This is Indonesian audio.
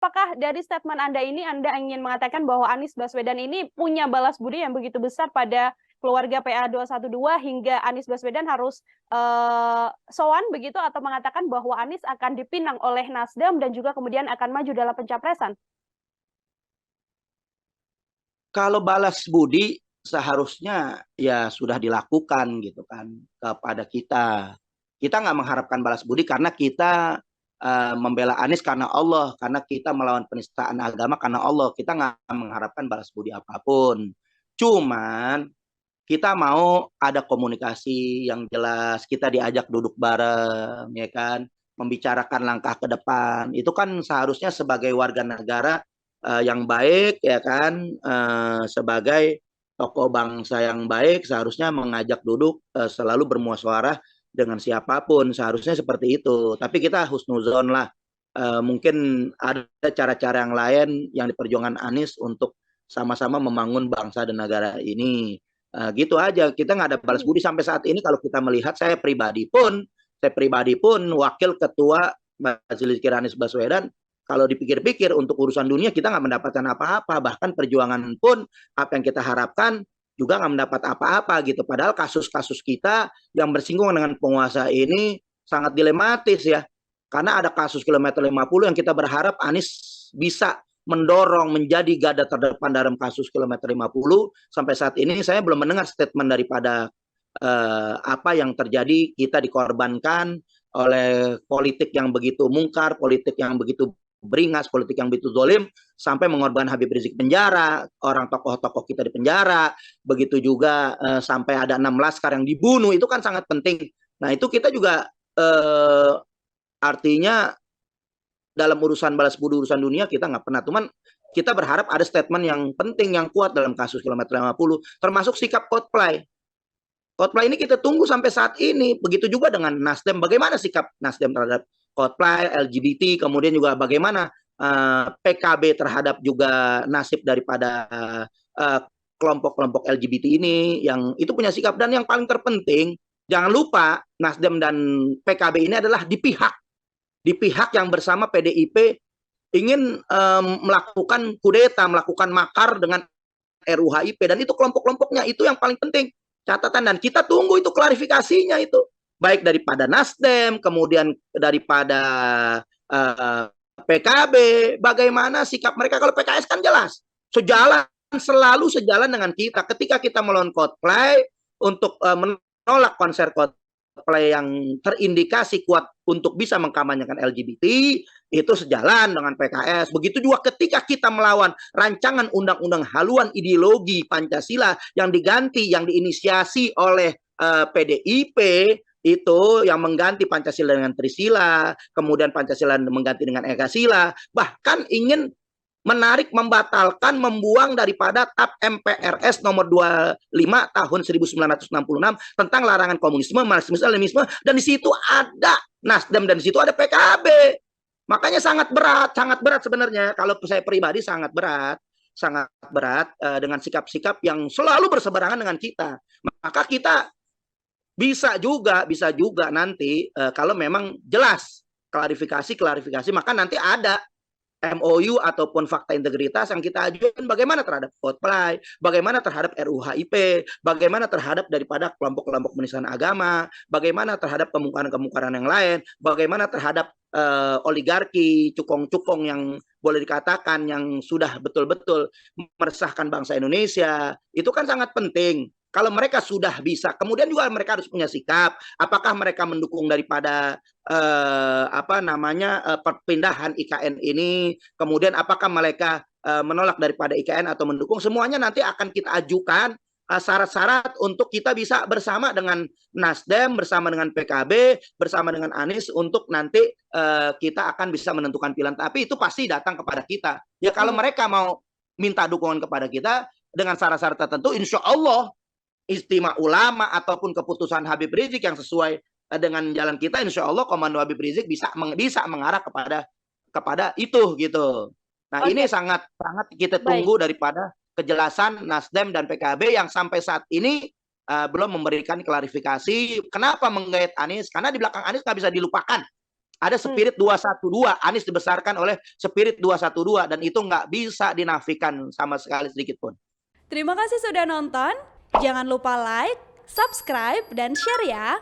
apakah dari statement Anda ini Anda ingin mengatakan bahwa Anies Baswedan ini punya balas budi yang begitu besar pada keluarga PA 212 hingga Anies Baswedan harus sowan begitu atau mengatakan bahwa Anies akan dipinang oleh Nasdem dan juga kemudian akan maju dalam pencapresan? Kalau balas budi seharusnya ya sudah dilakukan gitu kan kepada kita. Kita nggak mengharapkan balas budi karena kita membela Anies karena Allah, karena kita melawan penistaan agama karena Allah. Kita nggak mengharapkan balas budi apapun. Cuman kita mau ada komunikasi yang jelas, kita diajak duduk bareng, ya kan, membicarakan langkah ke depan. Itu kan seharusnya sebagai warga negara yang baik, ya kan, sebagai tokoh bangsa yang baik, seharusnya mengajak duduk, selalu bermusyawarah dengan siapapun, seharusnya seperti itu. Tapi kita husnuzon lah. Mungkin ada cara-cara yang lain yang diperjuangkan Anies untuk sama-sama membangun bangsa dan negara ini. Gitu aja, kita nggak ada balas budi sampai saat ini. Kalau kita melihat, saya pribadi pun wakil ketua Majelis Kira Anies Baswedan, kalau dipikir-pikir untuk urusan dunia kita nggak mendapatkan apa-apa, bahkan perjuangan pun apa yang kita harapkan juga nggak mendapat apa-apa gitu. Padahal kasus-kasus kita yang bersinggungan dengan penguasa ini sangat dilematis ya, karena ada kasus kilometer 50 yang kita berharap Anies bisa mendorong menjadi garda terdepan dalam kasus kilometer 50. Sampai saat ini saya belum mendengar statement daripada apa yang terjadi. Kita dikorbankan oleh politik yang begitu mungkar, politik yang begitu beringas, politik yang begitu zolim, sampai mengorbankan Habib Rizik penjara, orang tokoh-tokoh kita di penjara, begitu juga sampai ada 6 laskar yang dibunuh. Itu kan sangat penting. Nah itu kita juga artinya dalam urusan balas budi, urusan dunia kita nggak pernah. Cuman kita berharap ada statement yang penting, yang kuat dalam kasus kilometer 50, termasuk sikap Coldplay. Coldplay ini kita tunggu sampai saat ini. Begitu juga dengan Nasdem. Bagaimana sikap Nasdem terhadap Coldplay, LGBT, kemudian juga bagaimana PKB terhadap juga nasib daripada kelompok-kelompok LGBT ini, yang itu punya sikap. Dan yang paling terpenting, jangan lupa Nasdem dan PKB ini adalah di pihak yang bersama PDIP ingin melakukan kudeta, melakukan makar dengan RUHIP, dan itu kelompok-kelompoknya. Itu yang paling penting catatan, dan kita tunggu itu klarifikasinya, itu baik daripada Nasdem, kemudian daripada PKB, bagaimana sikap mereka. Kalau PKS kan jelas sejalan, selalu sejalan dengan kita. Ketika kita melawan Coldplay untuk menolak konser Coldplay yang terindikasi kuat untuk bisa mengkampanyekan LGBT, itu sejalan dengan PKS. Begitu juga ketika kita melawan rancangan undang-undang haluan ideologi Pancasila yang diganti, yang diinisiasi oleh PDIP, itu yang mengganti Pancasila dengan Trisila, kemudian Pancasila mengganti dengan Ekasila, bahkan ingin menarik, membatalkan, membuang daripada TAP MPRS nomor 25 tahun 1966 tentang larangan komunisme, marxisme, leninisme, dan di situ ada Nasdem dan di situ ada PKB. Makanya sangat berat sebenarnya. Kalau saya pribadi sangat berat dengan sikap-sikap yang selalu berseberangan dengan kita. Maka kita bisa juga nanti kalau memang jelas klarifikasi, maka nanti ada MOU ataupun fakta integritas yang kita ajukan, bagaimana terhadap Coldplay, bagaimana terhadap RUHIP, bagaimana terhadap daripada kelompok-kelompok penistaan agama, bagaimana terhadap kemungkaran-kemungkaran yang lain, bagaimana terhadap oligarki, cukong-cukong yang boleh dikatakan yang sudah betul-betul meresahkan bangsa Indonesia. Itu kan sangat penting. Kalau mereka sudah bisa, kemudian juga mereka harus punya sikap. Apakah mereka mendukung daripada perpindahan IKN ini? Kemudian apakah mereka menolak daripada IKN atau mendukung? Semuanya nanti akan kita ajukan syarat-syarat untuk kita bisa bersama dengan Nasdem, bersama dengan PKB, bersama dengan Anies untuk nanti kita akan bisa menentukan pilihan. Tapi itu pasti datang kepada kita. Ya kalau mereka mau minta dukungan kepada kita dengan syarat-syarat tertentu, insya Allah istimewa ulama ataupun keputusan Habib Rizik yang sesuai dengan jalan kita, insya Allah komando Habib Rizik bisa mengarah kepada itu gitu. Nah ini sangat kita tunggu daripada kejelasan Nasdem dan PKB yang sampai saat ini belum memberikan klarifikasi. Kenapa menggait Anies? Karena di belakang Anies nggak bisa dilupakan. Ada spirit 212, Anies dibesarkan oleh spirit 212 dan itu nggak bisa dinafikan sama sekali sedikit pun. Terima kasih sudah nonton. Jangan lupa like, subscribe, dan share ya.